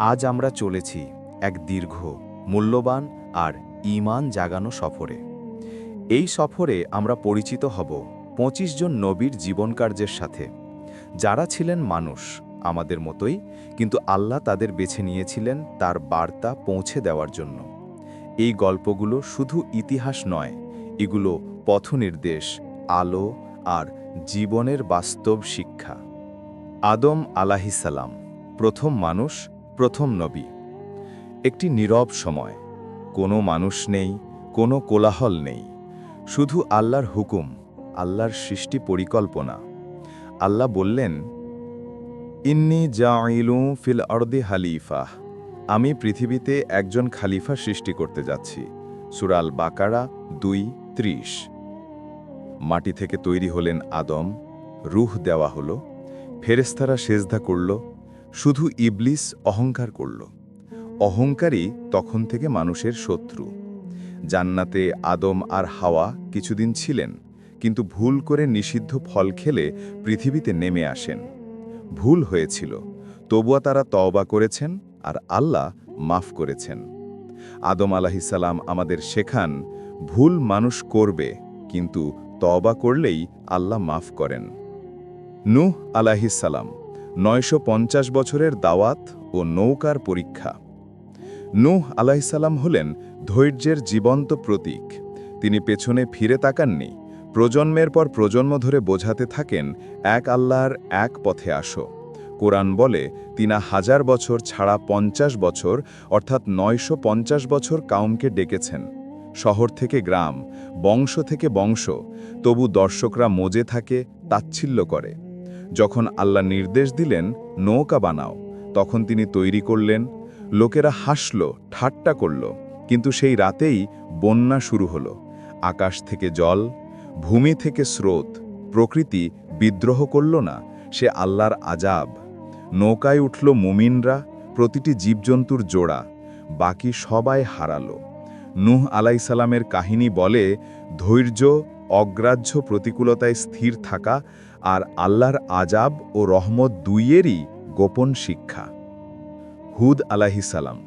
আজ আমরা চলেছি এক দীর্ঘ, মূল্যবান আর ঈমান জাগানো সফরে। এই সফরে আমরা পরিচিত হব ২৫ জন নবীর জীবনকার্যের সাথে, যারা ছিলেন মানুষ আমাদের মতোই, কিন্তু আল্লাহ তাদের বেছে নিয়েছিলেন তার বার্তা পৌঁছে দেওয়ার জন্য। এই গল্পগুলো শুধু ইতিহাস নয়, এগুলো পথনির্দেশ, আলো আর জীবনের বাস্তব শিক্ষা। আদম আলাহিসাল্লাম, প্রথম মানুষ, প্রথম নবী। একটি নীরব সময়, কোনো মানুষ নেই, কোনো কোলাহল নেই, শুধু আল্লাহর হুকুম, আল্লাহর সৃষ্টি পরিকল্পনা। আল্লাহ বললেন, ইন্নী জাইলু ফিল আরদি হালিফা, আমি পৃথিবীতে একজন খালিফা সৃষ্টি করতে যাচ্ছি। সূরা আল বাকারা ২:৩০। মাটি থেকে তৈরি হলেন আদম, রূহ দেওয়া হলো, ফেরেশতারা সেজদা করল, শুধু ইবলিস অহংকার করল। অহংকারই তখন থেকে মানুষের শত্রু। জান্নাতে আদম আর হাওয়া কিছুদিন ছিলেন, কিন্তু ভুল করে নিষিদ্ধ ফল খেলে পৃথিবীতে নেমে আসেন। ভুল হয়েছিল, তবুও তারা তওবা করেছেন আর আল্লাহ মাফ করেছেন। আদম আলাহিসাল্লাম আমাদের শেখান, ভুল মানুষ করবে, কিন্তু তওবা করলেই আল্লাহ মাফ করেন। নূহ আলাহিসাল্লাম, ৯৫০ বছরের দাওয়াত ও নৌকার পরীক্ষা। নূহ আলাইহিসসালাম হলেন ধৈর্যের জীবন্ত প্রতীক। তিনি পেছনে ফিরে তাকাননি, প্রজন্মের পর প্রজন্ম ধরে বোঝাতে থাকেন, এক আল্লাহর এক পথে আসো। কোরআন বলে, তিনি ১০০০ বছর ছাড়া ৫০ বছর অর্থাৎ ৯৫০ বছর কাউমকে ডেকেছেন। শহর থেকে গ্রাম, বংশ থেকে বংশ, তবু দর্শকরা মজে থাকে, তাচ্ছিল্য করে। যখন আল্লাহ নির্দেশ দিলেন, নৌকা বানাও, তখন তিনি তৈরি করলেন। লোকেরা হাসল, ঠাট্টা করল, কিন্তু সেই রাতেই বন্যা শুরু হলো। আকাশ থেকে জল, ভূমি থেকে স্রোত, প্রকৃতি বিদ্রোহ করল না, সে আল্লাহর আজাব। নৌকায় উঠল মুমিনরা, প্রতিটি জীবজন্তুর জোড়া, বাকি সবাই হারালো। নূহ আলাইহিসসালামের কাহিনী বলে, ধৈর্য, অগ্রাহ্য প্রতিকূলতায় স্থির থাকা আর আল্লাহর আজাব ও রহমত দুইয়েরই গোপন শিক্ষা। হুদ আলাইহিসসালাম,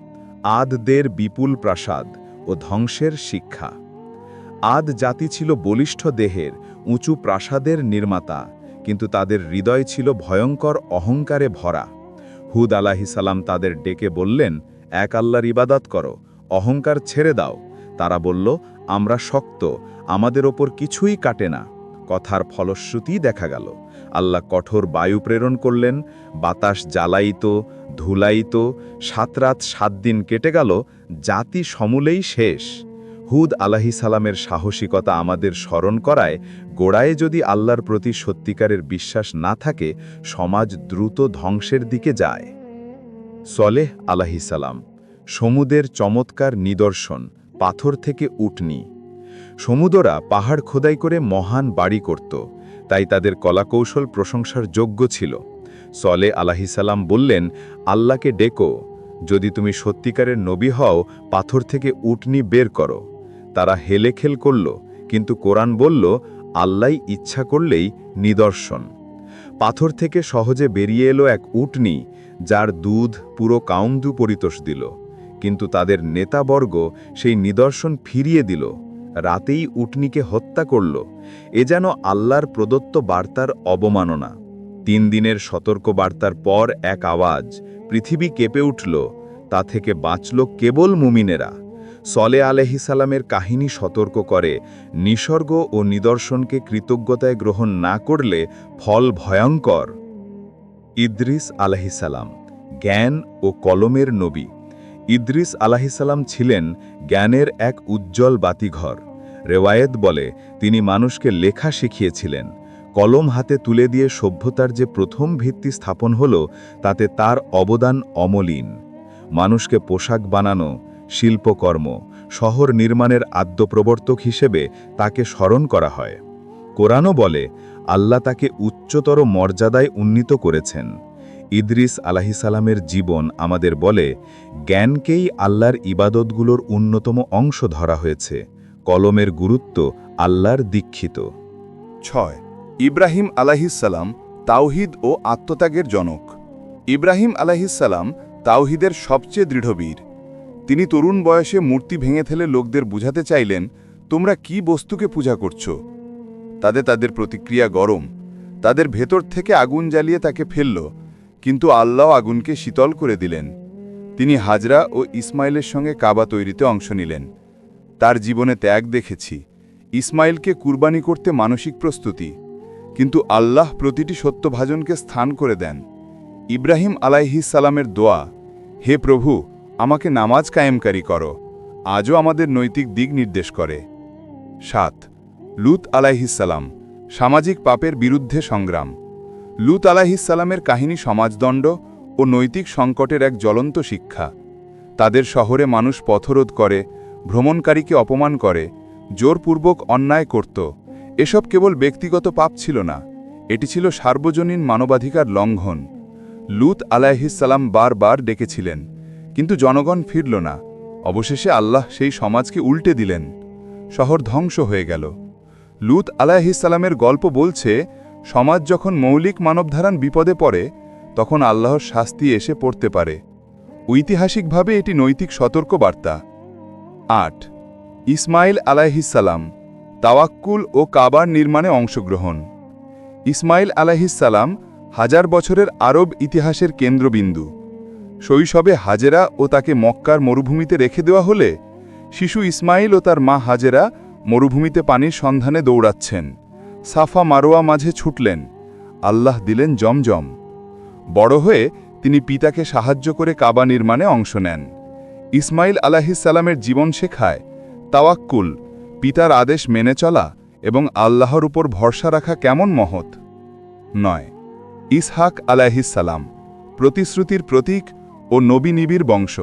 আদদের বিপুল প্রাসাদ ও ধ্বংসের শিক্ষা। আদ জাতি ছিল বলিষ্ঠ দেহের, উঁচু প্রাসাদের নির্মাতা, কিন্তু তাদের হৃদয় ছিল ভয়ঙ্কর অহংকারে ভরা। হুদ আলাইহিসসালাম তাদের ডেকে বললেন, এক আল্লাহর ইবাদত করো, অহংকার ছেড়ে দাও। তারা বলল, আমরা শক্ত, আমাদের ওপর কিছুই কাটে না। কথার ফলশ্রুতি দেখা গেল, আল্লাহ কঠোর বায়ু প্রেরণ করলেন, বাতাস জ্বালাইত, ধুলাইত, ৭ রাত ৭ দিন কেটে গেল, জাতি সমূলেই শেষ। হুদ আলাইহিসসালামের সাহসিকতা আমাদের স্মরণ করায়, গোড়ায় যদি আল্লাহর প্রতি সত্যিকারের বিশ্বাস না থাকে, সমাজ দ্রুত ধ্বংসের দিকে যায়। সলেহ আলাইহিসসালাম, সমুদ্রের চমৎকার নিদর্শন, পাথর থেকে উটনি। সমুদরা পাহাড় খোদাই করে মহান বাড়ি করত, তাই তাদের কলাকৌশল প্রশংসার যোগ্য ছিল। সলেহ আলাইহিসসালাম বললেন, আল্লাহকে ডেকো, যদি তুমি সত্যিকারের নবী হও, পাথর থেকে উটনি বের করো। তারা হেলেখেল করল, কিন্তু কোরআন বলল, আল্লাহ ইচ্ছা করলেই নিদর্শন। পাথর থেকে সহজে বেরিয়ে এলো এক উটনি, যার দুধ পুরো কাউমদু পরিতোষ দিল, কিন্তু তাদের নেতাবর্গ সেই নিদর্শন ফিরিয়ে দিল, রাতেই উটনিকে হত্যা করল। এ যেন আল্লাহর প্রদত্ত বার্তার অবমাননা। ৩ দিনের সতর্ক বার্তার পর এক আওয়াজ, পৃথিবী কেঁপে উঠল, তা থেকে বাঁচল কেবল মুমিনেরা। সলেহ আলাইহিসসালামের কাহিনী সতর্ক করে, নিসর্গ ও নিদর্শনকে কৃতজ্ঞতায় গ্রহণ না করলে ফল ভয়ঙ্কর। ইদ্রিস আলাইহিসসালাম, জ্ঞান ও কলমের নবী। ইদ্রিস আলাইহিসসালাম ছিলেন জ্ঞানের এক উজ্জ্বল বাতিঘর। রেওয়ায়েত বলে, তিনি মানুষকে লেখা শিখিয়েছিলেন। কলম হাতে তুলে দিয়ে সভ্যতার যে প্রথম ভিত্তি স্থাপন হল, তাতে তার অবদান অমলিন। মানুষকে পোশাক বানানো, শিল্পকর্ম, শহর নির্মাণের আদ্যপ্রবর্তক হিসেবে তাকে স্মরণ করা হয়। কোরআনও বলে, আল্লাহ তাকে উচ্চতর মর্যাদায় উন্নীত করেছেন। ইদ্রিস আলাইহিসসালামের জীবন আমাদের বলে, জ্ঞানকেই আল্লাহর ইবাদতগুলোর অন্যতম অংশ ধরা হয়েছে। কলমের গুরুত্ব আল্লাহর দীক্ষিত। ৬ ইব্রাহিম আলাইহিসসালাম, তাওহীদ ও আত্মত্যাগের জনক। ইব্রাহিম আলাইহিসসালাম তাওহীদের সবচেয়ে দৃঢ়বীর। তিনি তরুণ বয়সে মূর্তি ভেঙে ফেলে লোকদের বুঝাতে চাইলেন, তোমরা কি বস্তুকে পূজা করছো। তাদের প্রতিক্রিয়া গরম। তাদের ভেতর থেকে আগুন জ্বালিয়ে তাকে ফেলল, কিন্তু আল্লাহ আগুনকে শীতল করে দিলেন। তিনি হাজরা ও ইসমাইলের সঙ্গে কাবা তৈরিতে অংশ নিলেন। তার জীবনে ত্যাগ দেখেছি, ইসমাইলকে কুরবানি করতে মানসিক প্রস্তুতি, কিন্তু আল্লাহ প্রতিটি সত্যভাজনকে স্থান করে দেন। ইব্রাহিম আলাইহিস সালামের দোয়া, হে প্রভু, আমাকে নামাজ কায়েমকারী করো, আজও আমাদের নৈতিক দিক নির্দেশ করে। ৭ লূত আলাইহিস সালাম, সামাজিক পাপের বিরুদ্ধে সংগ্রাম। লূত আলাইহিস সালামের কাহিনী সমাজদণ্ড ও নৈতিক সংকটের এক জ্বলন্ত শিক্ষা। তাদের শহরে মানুষ পথরোধ করে, ভ্রমণকারীকে অপমান করে, জোরপূর্বক অন্যায় করত। এসব কেবল ব্যক্তিগত পাপ ছিল না, এটি ছিল সার্বজনীন মানবাধিকার লঙ্ঘন। লূত আলাইহিস সালাম বারবার ডেকেছিলেন, কিন্তু জনগণ ফিরল না। অবশেষে আল্লাহ সেই সমাজকে উল্টে দিলেন। শহর ধ্বংস হয়ে গেল। লূত আলাইহিস সালামের গল্প বলছে, সমাজ যখন মৌলিক মানবধারণ বিপদে পড়ে, তখন আল্লাহর শাস্তি এসে পড়তে পারে। ঐতিহাসিকভাবে এটি নৈতিক সতর্কবার্তা। ৮ ইসমাইল আলাইহিস সালাম, তাওয়াক্কুল ও কাবার নির্মাণে অংশগ্রহণ। ইসমাইল আলাইহিস সালাম হাজার বছরের আরব ইতিহাসের কেন্দ্রবিন্দু। শৈশবে হাজেরা ও তাকে মক্কার মরুভূমিতে রেখে দেওয়া হলে শিশু ইসমাইল ও তার মা হাজেরা মরুভূমিতে পানির সন্ধানে দৌড়াচ্ছেন। সাফা মারোয়া মাঝে ছুটলেন, আল্লাহ দিলেন জমজম। বড় হয়ে তিনি পিতাকে সাহায্য করে কাবা নির্মাণে অংশ নেন। ইসমাইল আলাইহিস সালামের জীবন শেখায় তাওয়াক্কুল, পিতার আদেশ মেনে চলা এবং আল্লাহর উপর ভরসা রাখা কেমন মহৎ। ৯ ইসহাক আলাইহিস সালাম, প্রতিশ্রুতির প্রতীক ও নবী নিবিড় বংশ।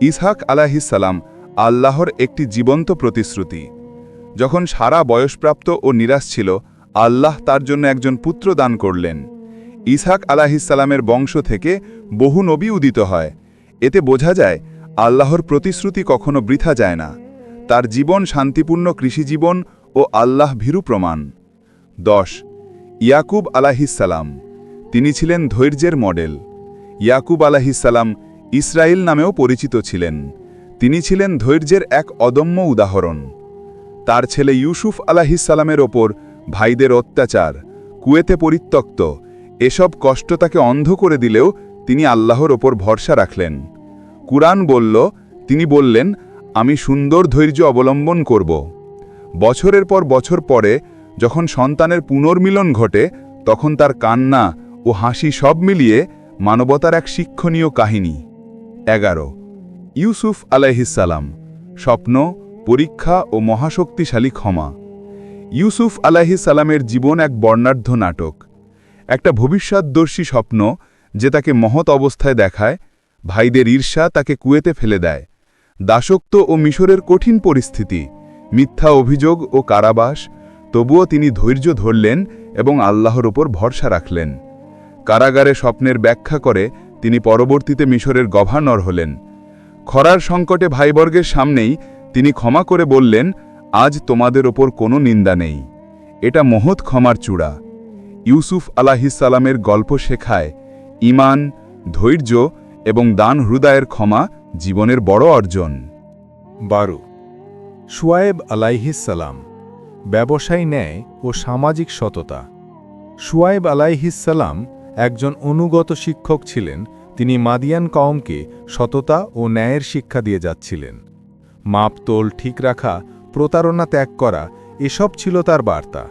ইসহাক আলাইহিস সালাম আল্লাহর একটি জীবন্ত প্রতিশ্রুতি। যখন সারা বয়সপ্রাপ্ত ও নিরাশ ছিল, আল্লাহ তার জন্য একজন পুত্র দান করলেন। ইসহাক আলাইহিস সালামের বংশ থেকে বহু নবী উদিত হয়। এতে বোঝা যায় আল্লাহর প্রতিশ্রুতি কখনো বৃথা যায় না। তার জীবন শান্তিপূর্ণ কৃষিজীবন ও আল্লাহ ভীরু প্রমাণ। ১০ ইয়াকুব আলাইহিস সালাম, তিনি ছিলেন ধৈর্যের মডেল। ইয়াকুব আলাইহিস সালাম ইসরায়েল নামেও পরিচিত ছিলেন। তিনি ছিলেন ধৈর্যের এক অদম্য উদাহরণ। তার ছেলে ইউসুফ আলাইহিস সালামের ওপর ভাইদের অত্যাচার, কুয়েতে পরিত্যক্ত, এসব কষ্ট তাকে অন্ধ করে দিলেও তিনি আল্লাহর ওপর ভরসা রাখলেন। কুরআন বলল, তিনি বললেন, আমি সুন্দর ধৈর্য অবলম্বন করব। বছরের পর বছর পরে যখন সন্তানের পুনর্মিলন ঘটে, তখন তার কান্না ও হাসি সব মিলিয়ে মানবতার এক শিক্ষণীয় কাহিনী। ১১ ইউসুফ আলাইহিস সালাম, স্বপ্ন, পরীক্ষা ও মহাশক্তিশালী ক্ষমা। ইউসুফ আলাইহিস সালামের জীবন এক বর্ণাঢ্য নাটক। একটা ভবিষ্যৎদর্শী স্বপ্ন যে তাকে মহৎ অবস্থায় দেখায়, ভাইদের ঈর্ষা তাকে কুয়েতে ফেলে দেয়, দাসত্ব ও মিশরের কঠিন পরিস্থিতি, মিথ্যা অভিযোগ ও কারাবাস, তবুও তিনি ধৈর্য ধরলেন এবং আল্লাহর ওপর ভরসা রাখলেন। কারাগারে স্বপ্নের ব্যাখ্যা করে তিনি পরবর্তীতে মিশরের গভর্নর হলেন। খরার সংকটে ভাইবর্গের সামনেই তিনি ক্ষমা করে বললেন, আজ তোমাদের ওপর কোনো নিন্দা নেই। এটা মহৎ ক্ষমার চূড়া। ইউসুফ আলাইহিস সালামের গল্প শেখায় ঈমান, ধৈর্য এবং দান হৃদয়ের ক্ষমা জীবনের বড় অর্জন। ১২ শুআয়ব আলাইহিস সালাম, ব্যবসায় ন্যায় ও সামাজিক সততা। শুআয়ব আলাইহিস সালাম একজন অনুগত শিক্ষক ছিলেন। তিনি মাদিয়ান কওমকে সততা ও ন্যায়ের শিক্ষা দিয়ে যাচ্ছিলেন। মাপতোল ঠিক রাখা, প্রতারণা ত্যাগ করা, এসব ছিল তার বার্তা।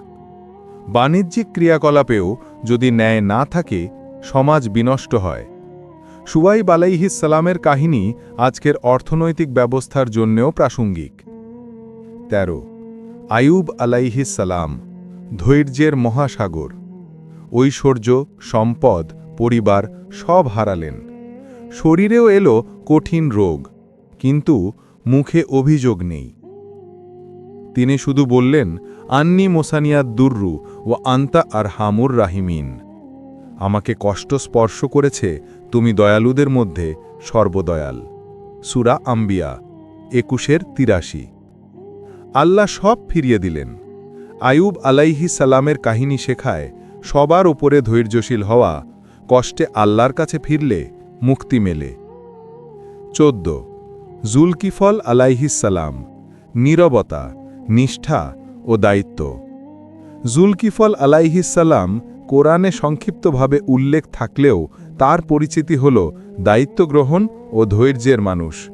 বাণিজ্যিক ক্রিয়াকলাপেও যদি ন্যায় না থাকে, সমাজ বিনষ্ট হয়। শুআয়ব আলাইহিস সালামের কাহিনী আজকের অর্থনৈতিক ব্যবস্থার জন্যও প্রাসঙ্গিক। ১৩ আইয়ুব আলাইহিস সালাম, ধৈর্যের মহাসাগর। ঐশ্বর্য, সম্পদ, পরিবার সব হারালেন। শরীরেও এলো কঠিন রোগ, কিন্তু মুখে অভিযোগ নেই। তিনি শুধু বললেন, আন্নি মোসানিয়াদ দুর্রু ও আন্তা আর হামুর রাহিমিন। আমাকে কষ্ট স্পর্শ করেছে, তুমি দয়ালুদের মধ্যে সর্বদয়াল। সূরা আম্বিয়া ২১-৮৩। আল্লাহ সব ফিরিয়ে দিলেন। আইয়ুব আলাইহিস সালামের কাহিনী শেখায় সবার উপরে ধৈর্যশীল হওয়া, কষ্টে আল্লাহর কাছে ফিরলে মুক্তি মেলে। 14 জুলকিফল আলাইহিসসালাম, নীরবতা, নিষ্ঠা ও দায়িত্ব। জুলকিফল আলাইহিসসালাম কোরআনে সংক্ষিপ্তভাবে উল্লেখ থাকলেও তার পরিচিতি হল দায়িত্ব গ্রহণ ও ধৈর্যের মানুষ।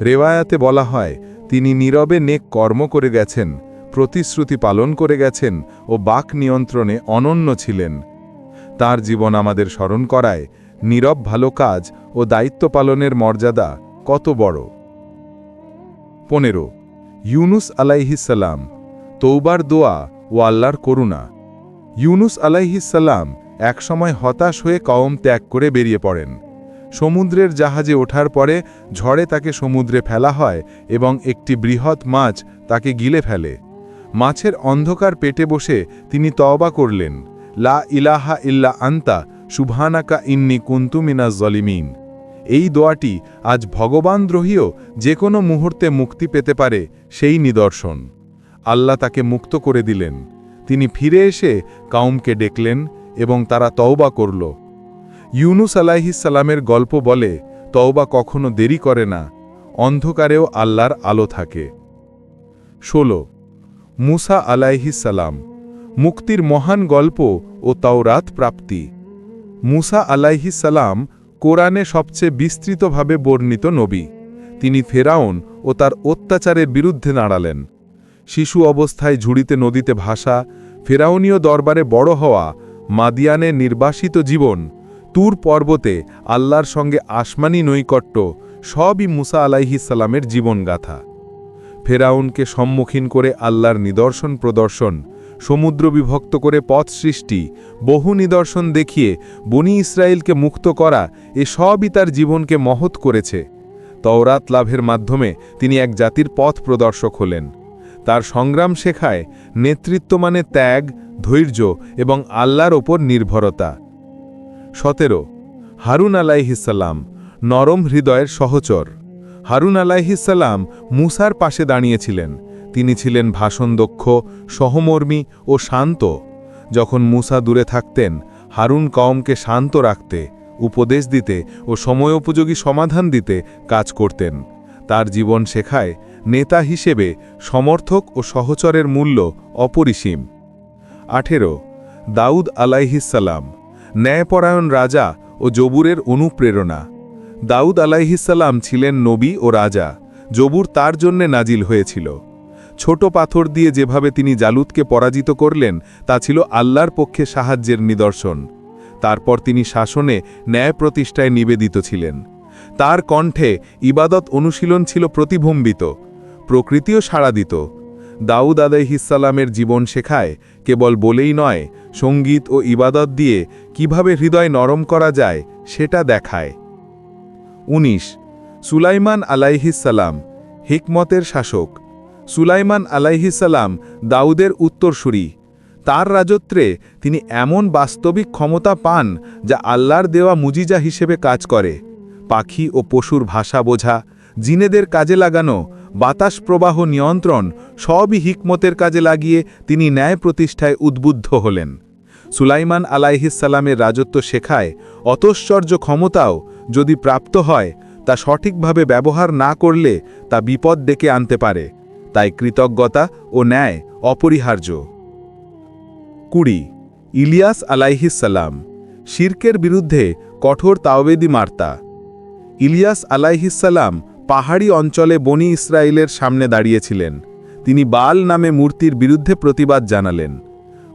রেওয়ায়াতে বলা হয়, তিনি নীরবে নেক কর্ম করে গেছেন, প্রতিশ্রুতি পালন করে গেছেন ও বাক নিয়ন্ত্রণে অনন্য ছিলেন। তার জীবন আমাদের স্মরণ করায় নীরব ভালো কাজ ও দায়িত্ব পালনের মর্যাদা কত বড়। 15 ইউনুস আলাইহিসসালাম, তৌবার দোয়া ও আল্লাহর করুণা। ইউনুস আলাইহিসসালাম একসময় হতাশ হয়ে কওম ত্যাগ করে বেরিয়ে পড়েন। সমুদ্রের জাহাজে ওঠার পরে ঝড়ে তাকে সমুদ্রে ফেলা হয় এবং একটি বৃহৎ মাছ তাকে গিলে ফেলে। মাছের অন্ধকার পেটে বসে তিনি তওবা করলেন, লা ইলাহা ইল্লা আন্তা সুবহানাকা ইন্নী কুনতু মিনাজ জলিমিন। এই দোয়াটি আজ ভগবানদ্রোহীও যে কোনো মুহূর্তে মুক্তি পেতে পারে সেই নিদর্শন। আল্লাহ তাকে মুক্ত করে দিলেন। তিনি ফিরে এসে কওমকে ডেকলেন এবং তারা তওবা করল। ইউনুস আলাইহিসসালামের গল্প বলে, তওবা কখনো দেরি করে না, অন্ধকারেও আল্লাহর আলো থাকে। 16 মুসা আলাইহিসসালাম, মুক্তির মহান গল্প ও তাওরাত প্রাপ্তি। মুসা আলাইহিসসালাম কোরআনে সবচেয়ে বিস্তৃতভাবে বর্ণিত নবী। তিনি ফেরাউন ও তার অত্যাচারের বিরুদ্ধে দাঁড়ালেন। শিশু অবস্থায় ঝুড়িতে নদীতে ভাসা, ফেরাউনীয় দরবারে বড় হওয়া, মাদিয়ানে নির্বাসিত জীবন, তুর পর্বতে আল্লাহর সঙ্গে আসমানি নৈকট্য, সবই মুসা আলাইহিসসালামের জীবনগাথা। ফেরাউনকে সম্মুখীন করে আল্লাহর নিদর্শন প্রদর্শন, সমুদ্র বিভক্ত করে পথ সৃষ্টি, বহু নিদর্শন দেখিয়ে বনি ইসরায়েলকে মুক্ত করা, এ সবই তার জীবনকে মহৎ করেছে। তওরাত লাভের মাধ্যমে তিনি এক জাতির পথ প্রদর্শক হলেন। তার সংগ্রাম শেখায় নেতৃত্ব মানে ত্যাগ, ধৈর্য এবং আল্লাহর ওপর নির্ভরতা। 17 হারুন আলাইহিসসালাম, নরম হৃদয়ের সহচর। হারুন আলাইহিসসালাম মুসার পাশে দাঁড়িয়েছিলেন। তিনি ছিলেন ভাষণদক্ষ, সহমর্মী ও শান্ত। যখন মুসা দূরে থাকতেন, হারুন কওমকে শান্ত রাখতে, উপদেশ দিতে ও সময়োপযোগী সমাধান দিতে কাজ করতেন। তার জীবন শেখায় নেতা হিসেবে সমর্থক ও সহচরের মূল্য অপরিসীম। 18 দাউদ আলাইহিসসালাম, ন্যায়পরায়ণ রাজা ও জবুরের অনুপ্রেরণা। দাউদ আলাইহিসসালাম ছিলেন নবী ও রাজা। জবুর তার জন্যে নাজিল হয়েছিল। ছোট পাথর দিয়ে যেভাবে তিনি জালুতকে পরাজিত করলেন, তা ছিল আল্লাহর পক্ষে সাহায্যের নিদর্শন। তারপর তিনি শাসনে ন্যায় প্রতিষ্ঠায় নিবেদিত ছিলেন। তার কণ্ঠে ইবাদত অনুশীলন ছিল প্রতিভম্বিত, প্রকৃতিও সাড়া দিত। দাউদ আলাইহিসসালামের জীবন শেখায় কেবল বলেই নয়, সঙ্গীত ও ইবাদত দিয়ে কিভাবে হৃদয় নরম করা যায় সেটা দেখায়। 19 সুলাইমান আলাইহিসসালাম, হিকমতের শাসক। সুলাইমান আলাইহিসসালাম দাউদের উত্তরসূরি। তার রাজত্বে তিনি এমন বাস্তবিক ক্ষমতা পান যা আল্লাহর দেওয়া মুজিজা হিসেবে কাজ করে। পাখি ও পশুর ভাষা বোঝা, জিনেদের কাজে লাগানো, বাতাস প্রবাহ নিয়ন্ত্রণ, সবই হিকমতের কাজে লাগিয়ে তিনি ন্যায় প্রতিষ্ঠায় উদ্বুদ্ধ হলেন। সুলাইমান আলাইহিসসালামের রাজত্ব শেখায় অতশ্চর্য ক্ষমতাও যদি প্রাপ্ত হয়, তা সঠিকভাবে ব্যবহার না করলে তা বিপদ ডেকে আনতে পারে। তাই কৃতজ্ঞতা ও ন্যায় অপরিহার্য। 20 ইলিয়াস আলাইহিসসালাম, শিরকের বিরুদ্ধে কঠোর তাওবেদি মার্তা। ইলিয়াস আলাইহিসসালাম পাহাড়ি অঞ্চলে বনি ইসরায়েলের সামনে দাঁড়িয়েছিলেন। তিনি বাল নামে মূর্তির বিরুদ্ধে প্রতিবাদ জানালেন।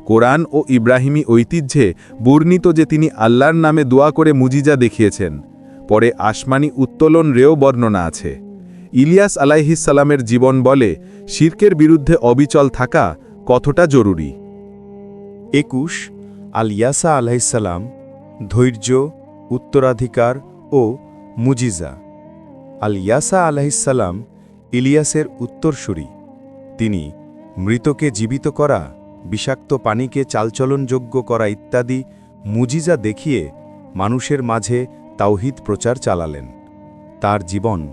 কোরআন ও ইব্রাহিমী ঐতিহ্যে বর্ণিত যে তিনি আল্লাহর নামে দোয়া করে মুজিজা দেখিয়েছেন। পরে আসমানি উত্তোলন রেও বর্ণনা আছে। ইলিয়াস আলাইহিসসালামের জীবন বলে শিরকের বিরুদ্ধে অবিচল থাকা কতটা জরুরি। 21 আল-ইয়াসা আলাইহিসসালাম, ধৈর্য, উত্তরাধিকার ও মুজিজা। আল-ইয়াসা আলাইহিসসালাম ইলিয়াসের উত্তরসূরি। তিনি মৃতকে জীবিত করা, বিষাক্ত পানিকে চালচলনযোগ্য করা ইত্যাদি মুজিজা দেখিয়ে মানুষের মাঝে তাওহীদ প্রচার চালালেন। তার জীবন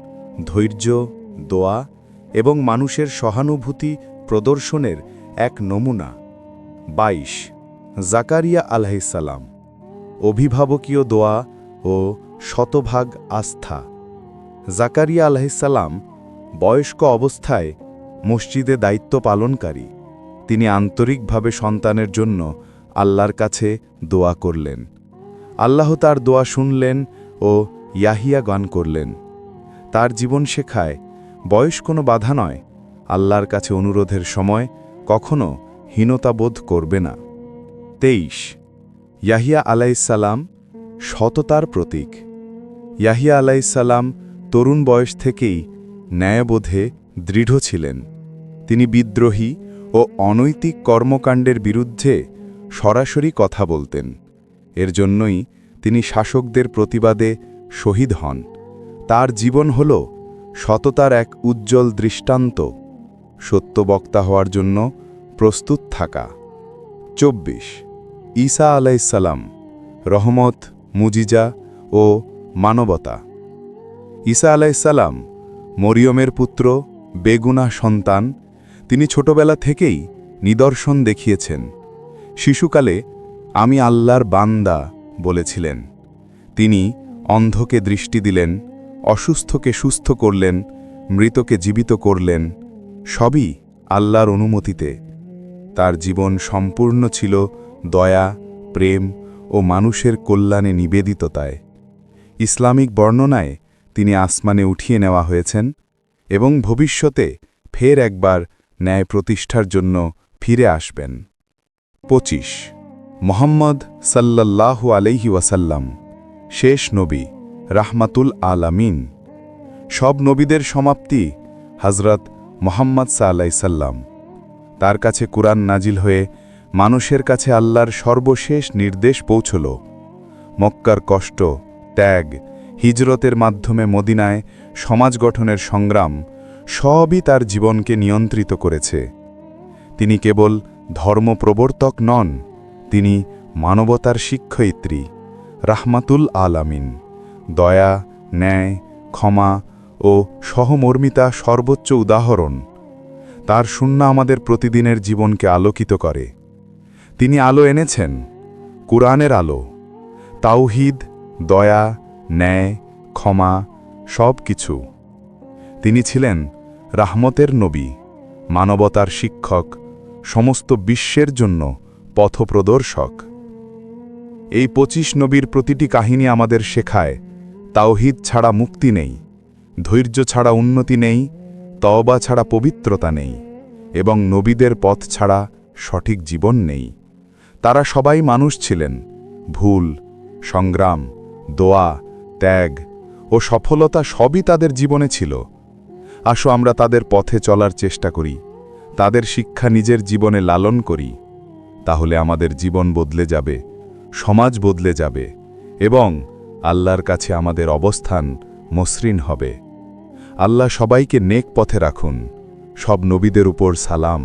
ধৈর্য, দোয়া এবং মানুষের সহানুভূতি প্রদর্শনের এক নমুনা। 22 জাকারিয়া আলাইহিসসালাম, অভিভাবকীয় দোয়া ও শতভাগ আস্থা। জাকারিয়া আলাইহিসসালাম বয়স্ক অবস্থায় মসজিদে দায়িত্ব পালনকারী। তিনি আন্তরিকভাবে সন্তানের জন্য আল্লাহর কাছে দোয়া করলেন। আল্লাহ তার দোয়া শুনলেন ও ইয়াহিয়া গান করলেন। তার জীবন শেখায় বয়স কোনো বাধা নয়, আল্লাহর কাছে অনুরোধের সময় কখনো হীনতাবোধ করবে না। 23 ইয়াহিয়া আলাইহিসসালাম সততার প্রতীক। ইয়াহিয়া আলাইহিসসালাম তরুণ বয়স থেকেই ন্যায়বোধে দৃঢ় ছিলেন। তিনি বিদ্রোহী ও অনৈতিক কর্মকাণ্ডের বিরুদ্ধে সরাসরি কথা বলতেন। এর জন্যই তিনি শাসকদের প্রতিবাদে শহীদ হন। তার জীবন হল সততার এক উজ্জ্বল দৃষ্টান্ত, সত্যবক্তা হওয়ার জন্য প্রস্তুত থাকা। 24 ঈসা আলাইহিসসালাম রহমত, মুজিজা ও মানবতা। ঈসা আলাইহিসসালাম মরিয়মের পুত্র, বেগুনাহ সন্তান। তিনি ছোটবেলা থেকেই নিদর্শন দেখিয়েছেন। শিশুকালে আমি আল্লাহর বান্দা বলেছিলেন। তিনি অন্ধকে দৃষ্টি দিলেন, অসুস্থকে সুস্থ করলেন, মৃতকে জীবিত করলেন, সবই আল্লাহর অনুমতিতে। তার জীবন সম্পূর্ণ ছিল দয়া, প্রেম ও মানুষের কল্যাণে নিবেদিততায়। ইসলামিক বর্ণনায় তিনি আসমানে উঠিয়ে নেওয়া হয়েছেন এবং ভবিষ্যতে ফের একবার ন্যায় প্রতিষ্ঠার জন্য ফিরে আসবেন। 25 মুহাম্মদ সাল্লাল্লাহু আলাইহি ওয়াসাল্লাম শেষ নবী, রাহমাতুল আলামিন। সব নবীদের সমাপ্তি হযরত মুহাম্মদ সাল্লাল্লাহু আলাইহি সাল্লাম। তার কাছে কুরআন নাজিল হয়ে মানুষের কাছে আল্লাহর সর্বশেষ নির্দেশ পৌঁছল। মক্কার কষ্ট, ত্যাগ, হিজরতের মাধ্যমে মদিনায় সমাজ গঠনের সংগ্রাম সবই তার জীবনকে নিয়ন্ত্রিত করেছে। তিনি কেবল ধর্মপ্রবর্তক নন, তিনি মানবতার শিক্ষয়িত্রী, রাহমাতুল আলামিন। দয়া, ন্যায়, ক্ষমা ও সহমর্মিতা সর্বোচ্চ উদাহরণ। তার সুন্নাহ আমাদের প্রতিদিনের জীবনকে আলোকিত করে। তিনি আলো এনেছেন, কুরআনের আলো। তাওহীদ, দয়া, ন্যায়, ক্ষমা সব কিছু। তিনি ছিলেন রাহমতের নবী, মানবতার শিক্ষক, সমস্ত বিশ্বের জন্য পথপ্রদর্শক। এই 25 নবীর প্রতিটি কাহিনী আমাদের শেখায় তাওহীদ ছাড়া মুক্তি নেই, ধৈর্য ছাড়া উন্নতি নেই, তওবা ছাড়া পবিত্রতা নেই এবং নবীদের পথ ছাড়া সঠিক জীবন নেই। তারা সবাই মানুষ ছিলেন। ভুল, সংগ্রাম, দোয়া, ত্যাগ ও সফলতা সবই তাদের জীবনে ছিল। আসো আমরা তাদের পথে চলার চেষ্টা করি, তাদের শিক্ষা নিজের জীবনে লালন করি। তাহলে আমাদের জীবন বদলে যাবে, সমাজ বদলে যাবে এবং আল্লাহর কাছে আমাদের অবস্থান মসৃণ হবে। আল্লাহ সবাইকে নেক পথে রাখুন। সব নবীদের উপর সালাম।